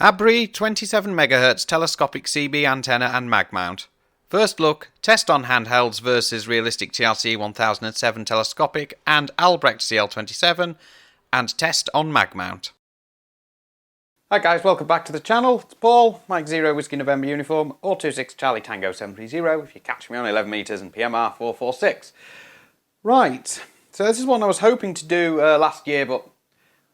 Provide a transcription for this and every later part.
ABBREE 27 MHz telescopic CB antenna and magmount. First look, test on handhelds versus Realistic TRC-1007 telescopic and Albrecht CL27, and test on magmount. Hi guys, welcome back to the channel. It's Paul, Mike 0 Whiskey November uniform, 026 Charlie Tango 730 if you catch me on 11 metres and PMR 446. Right, so this is one I was hoping to do last year, but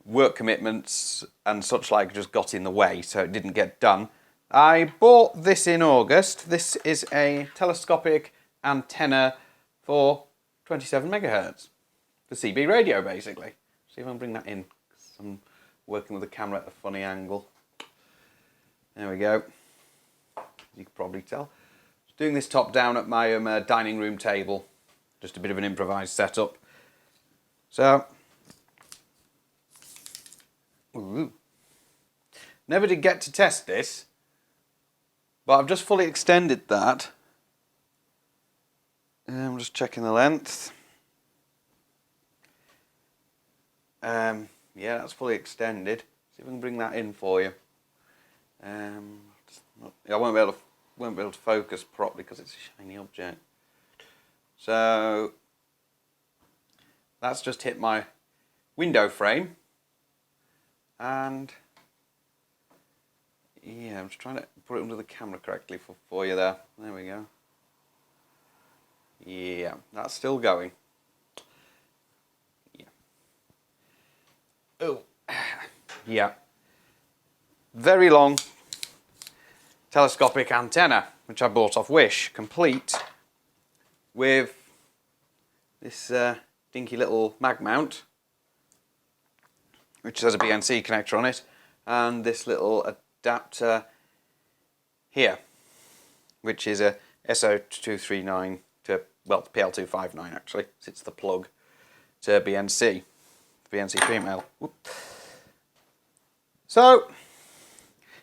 work commitments and such like just got in the way, so it didn't get done. I bought this in August. This is a telescopic antenna for 27 MHz. The CB radio, basically. See if I can bring that in, 'cause I'm working with the camera at a funny angle. There we go. You can probably tell. Just doing this top down at my dining room table. Just a bit of an improvised setup. So, ooh. Never did get to test this, but I've just fully extended that. I'm just checking the length. Yeah, that's fully extended. See if I can bring that in for you. I won't be able to focus properly because it's a shiny object. So that's just hit my window frame. And yeah, I'm just trying to put it under the camera correctly for you there. There we go. Yeah, that's still going. Yeah. Oh, yeah. Very long telescopic antenna, which I bought off Wish, complete with this dinky little mag mount, which has a BNC connector on it, and this little adapter here, which is a SO239 to, well, PL259 actually, it's the plug to BNC female. Whoop. So,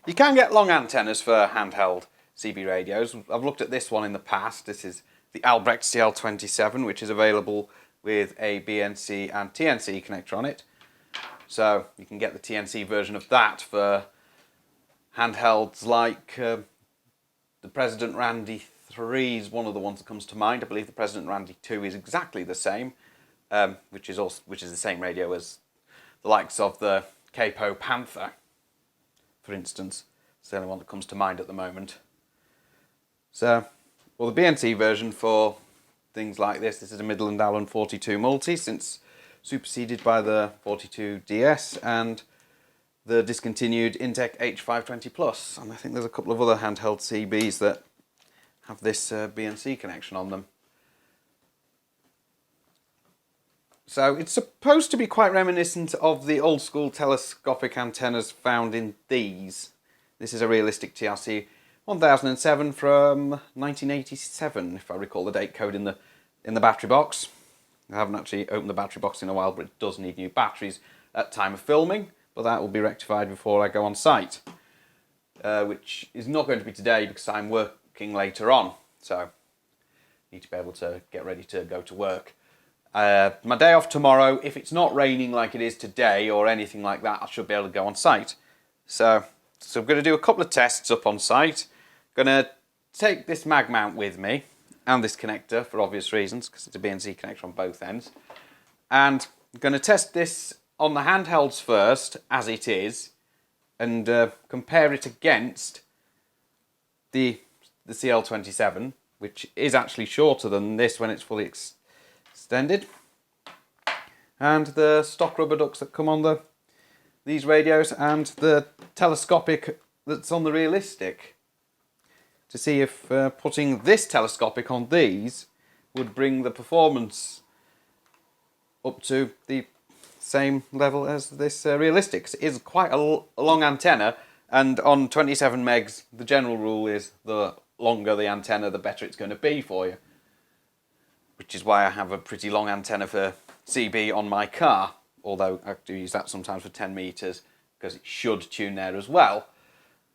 you can get long antennas for handheld CB radios. I've looked at this one in the past. This is the Albrecht CL27, which is available with a BNC and TNC connector on it. So you can get the TNC version of that for handhelds like the President Randy 3 is one of the ones that comes to mind. I believe the President Randy 2 is exactly the same, which is the same radio as the likes of the Capo Panther, for instance. It's the only one that comes to mind at the moment. So, well, the BNC version for things like this is a Midland Allen 42 multi, since superseded by the 42DS and the discontinued Intek H520 Plus. And I think there's a couple of other handheld CBs that have this BNC connection on them. So it's supposed to be quite reminiscent of the old school telescopic antennas found in these. This is a Realistic TRC-1007 from 1987, if I recall the date code in the battery box. I haven't actually opened the battery box in a while, but it does need new batteries at time of filming, but that will be rectified before I go on site, which is not going to be today because I'm working later on, so I need to be able to get ready to go to work. My day off tomorrow, if it's not raining like it is today or anything like that, I should be able to go on site. So I'm going to do a couple of tests up on site. I'm going to take this mag mount with me, and this connector for obvious reasons, because it's a BNC connector on both ends. And I'm going to test this on the handhelds first, as it is, and compare it against the CL27, which is actually shorter than this when it's fully extended. And the stock rubber ducks that come on these radios, and the telescopic that's on the Realistic, to see if putting this telescopic on these would bring the performance up to the same level as this Realistic. It is quite a long antenna, and on 27 megs the general rule is the longer the antenna the better it's going to be for you, which is why I have a pretty long antenna for CB on my car, although I do use that sometimes for 10 metres because it should tune there as well.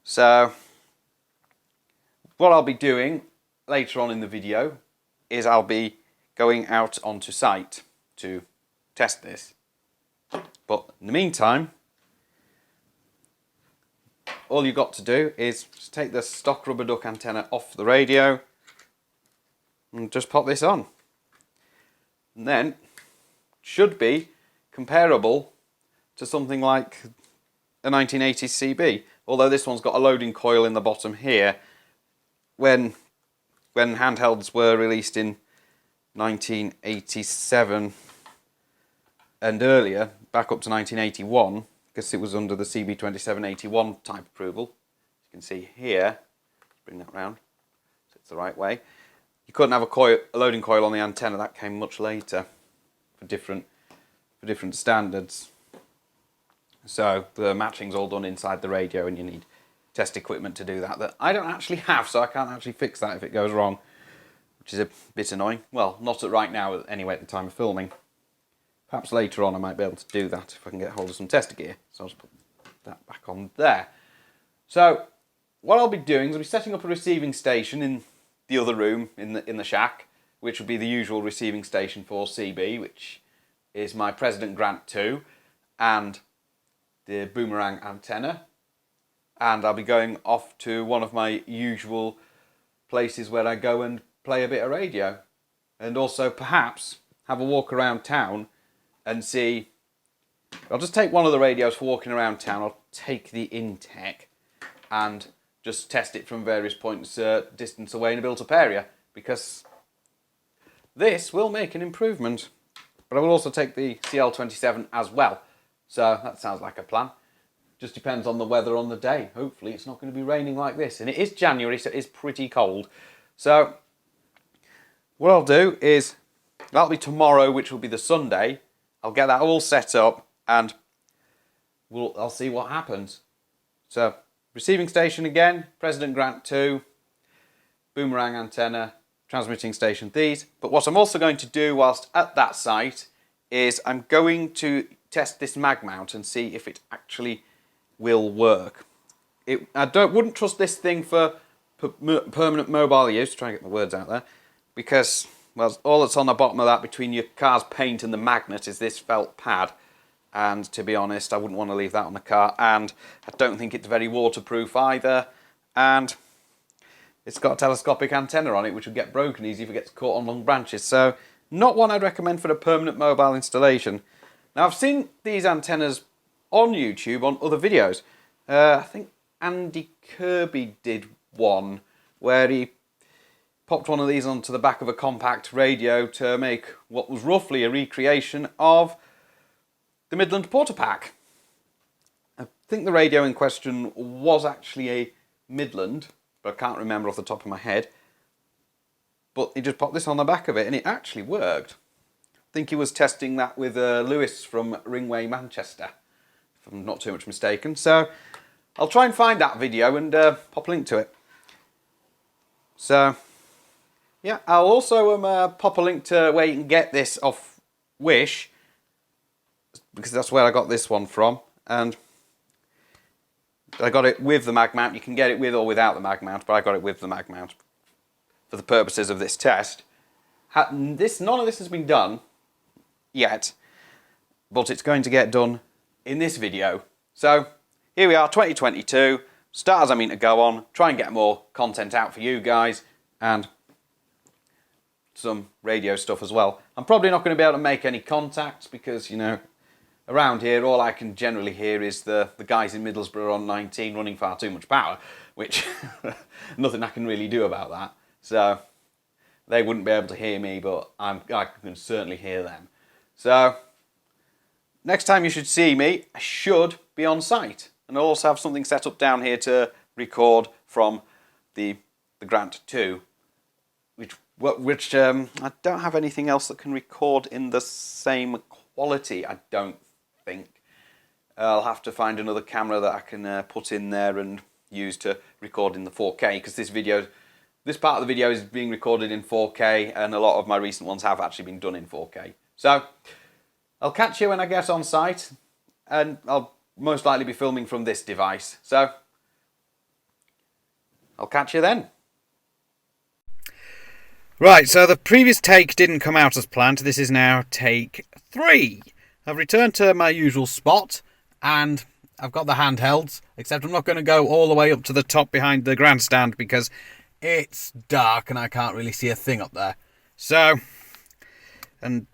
So what I'll be doing later on in the video is I'll be going out onto site to test this. But in the meantime, all you've got to do is just take the stock rubber duck antenna off the radio and just pop this on. And then it should be comparable to something like a 1980s CB, although this one's got a loading coil in the bottom here. When handhelds were released in 1987 and earlier, back up to 1981, because it was under the CB2781 type approval. You can see here, let's bring that round so it's the right way. You couldn't have a loading coil on the antenna. That came much later for different standards. So the matching's all done inside the radio, and you need test equipment to do that I don't actually have, so I can't actually fix that if it goes wrong, which is a bit annoying. Well, not right now anyway at the time of filming. Perhaps later on I might be able to do that if I can get hold of some tester gear. So I'll just put that back on there. So what I'll be doing is I'll be setting up a receiving station in the other room in the shack, which will be the usual receiving station for CB, which is my President Grant 2 and the boomerang antenna. And I'll be going off to one of my usual places where I go and play a bit of radio, and also perhaps have a walk around town and see. I'll just take one of the radios for walking around town. I'll take the Intek and just test it from various points distance away in a built-up area, because this will make an improvement. But I will also take the CL27 as well. So that sounds like a plan. Just depends on the weather on the day. Hopefully it's not going to be raining like this. And it is January, so it is pretty cold. So what I'll do is, that'll be tomorrow, which will be the Sunday. I'll get that all set up and I'll see what happens. So receiving station again, President Grant 2, boomerang antenna, transmitting station these. But what I'm also going to do whilst at that site is I'm going to test this mag mount and see if it actually will work. I wouldn't trust this thing for permanent mobile use, try and get my words out there, because, well, all that's on the bottom of that between your car's paint and the magnet is this felt pad, and to be honest I wouldn't want to leave that on the car, and I don't think it's very waterproof either, and it's got a telescopic antenna on it which would get broken easy if it gets caught on long branches, so not one I'd recommend for a permanent mobile installation. Now I've seen these antennas on YouTube on other videos. I think Andy Kirby did one where he popped one of these onto the back of a compact radio to make what was roughly a recreation of the Midland Porter Pack. I think the radio in question was actually a Midland, but I can't remember off the top of my head. But he just popped this on the back of it and it actually worked. I think he was testing that with Lewis from Ringway, Manchester, if I'm not too much mistaken. So I'll try and find that video and pop a link to it. So yeah, I'll also pop a link to where you can get this off Wish, because that's where I got this one from, and I got it with the mag mount. You can get it with or without the mag mount, but I got it with the mag mount for the purposes of this test. None of this has been done yet, but it's going to get done in this video. So here we are, 2022, start as I mean to go on, try and get more content out for you guys, and some radio stuff as well. I'm probably not going to be able to make any contacts because, you know, around here all I can generally hear is the guys in Middlesbrough on 19 running far too much power, which nothing I can really do about that. So they wouldn't be able to hear me, but I can certainly hear them. So next time you should see me, I should be on site, and I'll also have something set up down here to record from the Grant 2, which I don't have anything else that can record in the same quality, I don't think. I'll have to find another camera that I can put in there and use to record in the 4K, because this part of the video is being recorded in 4K, and a lot of my recent ones have actually been done in 4K. So I'll catch you when I get on site, and I'll most likely be filming from this device. So I'll catch you then. Right, so the previous take didn't come out as planned. This is now take 3. I've returned to my usual spot, and I've got the handhelds, except I'm not going to go all the way up to the top behind the grandstand because it's dark and I can't really see a thing up there. So, and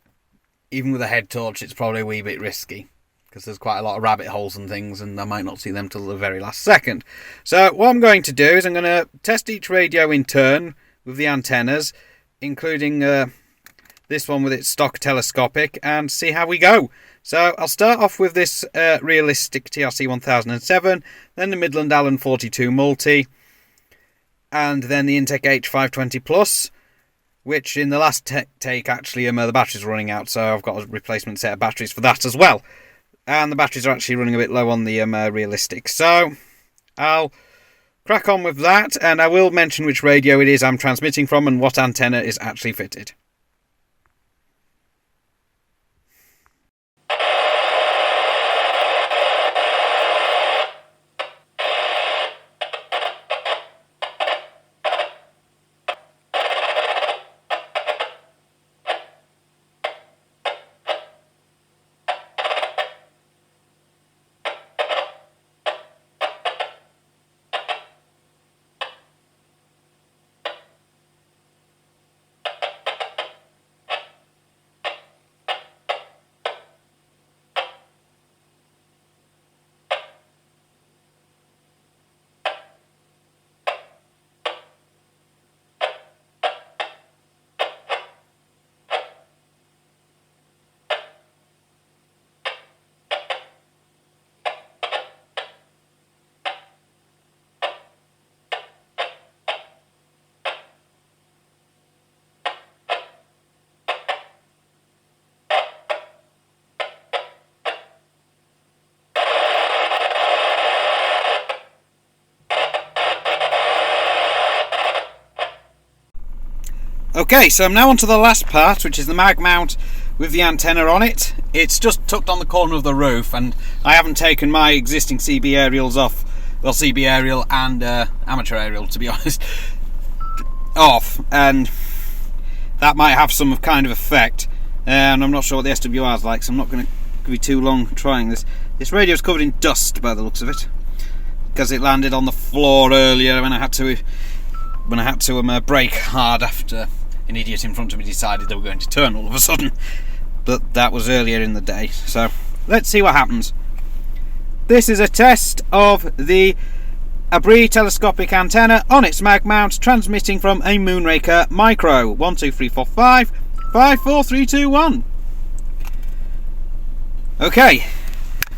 even with a head torch, it's probably a wee bit risky because there's quite a lot of rabbit holes and things, and I might not see them till the very last second. So what I'm going to do is I'm going to test each radio in turn with the antennas, including this one with its stock telescopic, and see how we go. So I'll start off with this Realistic TRC-1007, then the Midland Allen 42 Multi, and then the Intek H520 Plus, which in the last take actually the battery's running out, so I've got a replacement set of batteries for that as well. And the batteries are actually running a bit low on the Realistic. So I'll crack on with that, and I will mention which radio it is I'm transmitting from and what antenna is actually fitted. Okay, so I'm now on to the last part, which is the mag mount with the antenna on it. It's just tucked on the corner of the roof, and I haven't taken my existing CB aerials off, well, CB aerial and amateur aerial, to be honest, off, and that might have some kind of effect, and I'm not sure what the SWR is like, so I'm not going to be too long trying this. This radio is covered in dust by the looks of it, because it landed on the floor earlier when I had to brake hard after an idiot in front of me decided they were going to turn all of a sudden. But that was earlier in the day, so let's see what happens. This is a test of the ABBREE telescopic antenna on its mag mount, transmitting from a Moonraker Micro. 1, 2, 3, 4, 5, 5, 4, 3, 2, 1. Okay,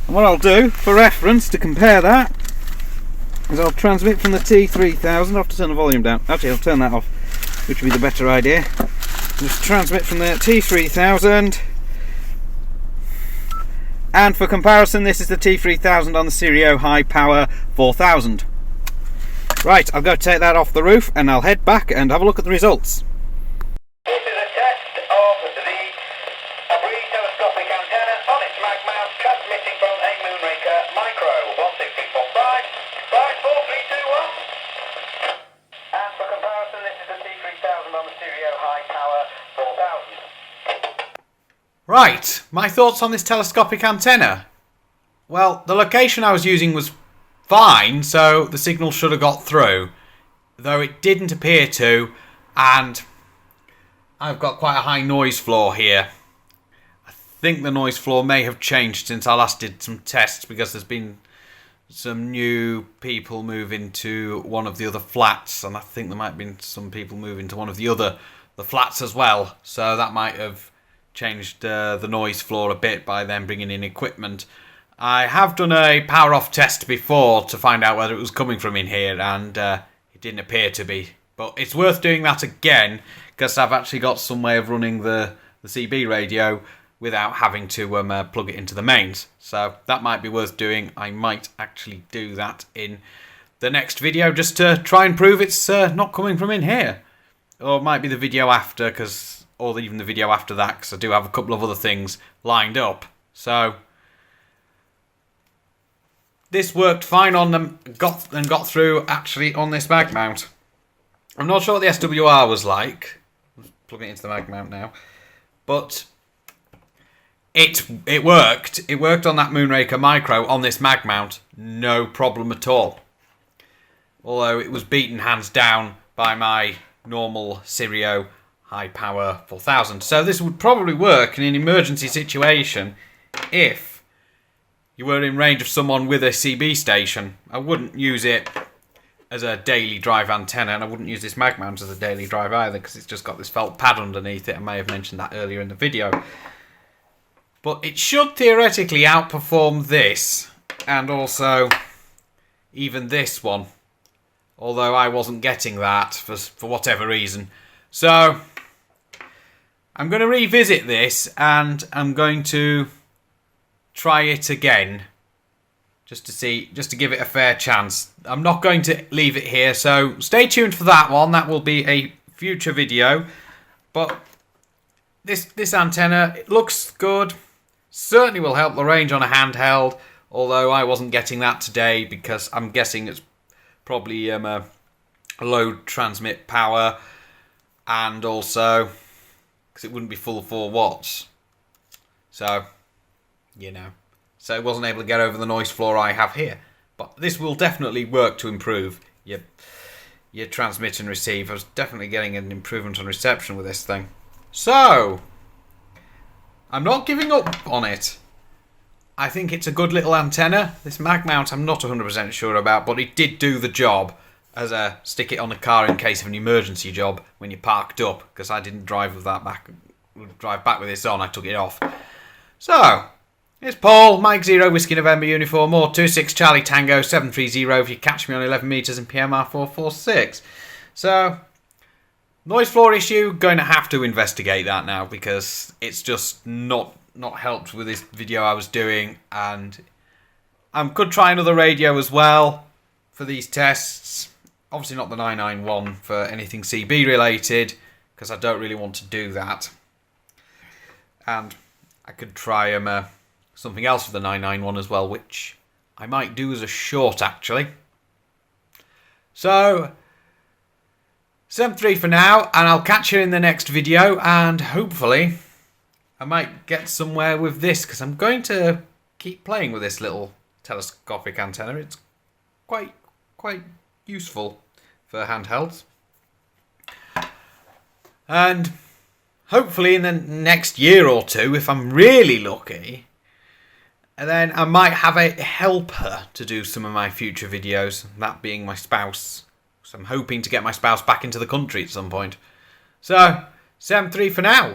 and what I'll do for reference to compare that is I'll transmit from the T3000. I'll have to turn the volume down. Actually, I'll turn that off, which would be the better idea. Just transmit from the T3000. And for comparison, this is the T3000 on the Stereo High Power 4000. Right, I'll go take that off the roof and I'll head back and have a look at the results. This is a test of the ABBREE telescopic antenna on its mag mount, transmitting from a Moonraker Micro. 1, 2, 3, 4, 5, 5, 4, 3, 2, 1. And for comparison, this is the T3000 on the Stereo High Power 4000. Right, my thoughts on this telescopic antenna. Well, the location I was using was fine, so the signal should have got through, though it didn't appear to, and I've got quite a high noise floor here. I think the noise floor may have changed since I last did some tests, because there's been some new people moving to one of the other flats, and I think there might have been some people moving to one of the flats as well, so that might have changed the noise floor a bit by them bringing in equipment. I have done a power off test before to find out whether it was coming from in here, and it didn't appear to be. But it's worth doing that again, because I've actually got some way of running the CB radio without having to plug it into the mains. So that might be worth doing. I might actually do that in the next video, just to try and prove it's not coming from in here. Or it might be the video after, or even the video after that, because I do have a couple of other things lined up. So this worked fine on them, got through actually on this mag mount. I'm not sure what the SWR was like. I'm plugging it into the mag mount now. But it worked. It worked on that Moonraker Micro on this mag mount, no problem at all. Although it was beaten hands down by my normal Sirio high power 4000. So this would probably work in an emergency situation if you were in range of someone with a CB station. I wouldn't use it as a daily drive antenna, and I wouldn't use this mag mount as a daily drive either, because it's just got this felt pad underneath it. I may have mentioned that earlier in the video. But it should theoretically outperform this, and also even this one. Although I wasn't getting that for whatever reason. So I'm going to revisit this, and I'm going to try it again. Just to give it a fair chance. I'm not going to leave it here, so stay tuned for that one. That will be a future video. But this antenna, it looks good. Certainly will help the range on a handheld, although I wasn't getting that today because I'm guessing it's probably a low transmit power, and also because it wouldn't be full 4 watts. So, you know. So it wasn't able to get over the noise floor I have here. But this will definitely work to improve your transmit and receive. I was definitely getting an improvement on reception with this thing. So I'm not giving up on it. I think it's a good little antenna. This mag mount I'm not 100% sure about, but it did do the job as a stick it on a car in case of an emergency job when you're parked up, because I didn't drive with that drive back with this on. I took it off. So it's Paul, Mike 0 Whiskey November Uniform, or 26 Charlie Tango 730 if you catch me on 11 metres in PMR 446. So noise floor issue, going to have to investigate that now, because it's just not helped with this video I was doing, and I could try another radio as well for these tests. Obviously not the 991 for anything CB related, because I don't really want to do that. And I could try something else for the 991 as well, which I might do as a short actually. So 7.3 for now, and I'll catch you in the next video, and hopefully I might get somewhere with this, because I'm going to keep playing with this little telescopic antenna. It's quite useful for handhelds. And hopefully in the next year or two, if I'm really lucky, and then I might have a helper to do some of my future videos, that being my spouse. So I'm hoping to get my spouse back into the country at some point. So 7.3 for now.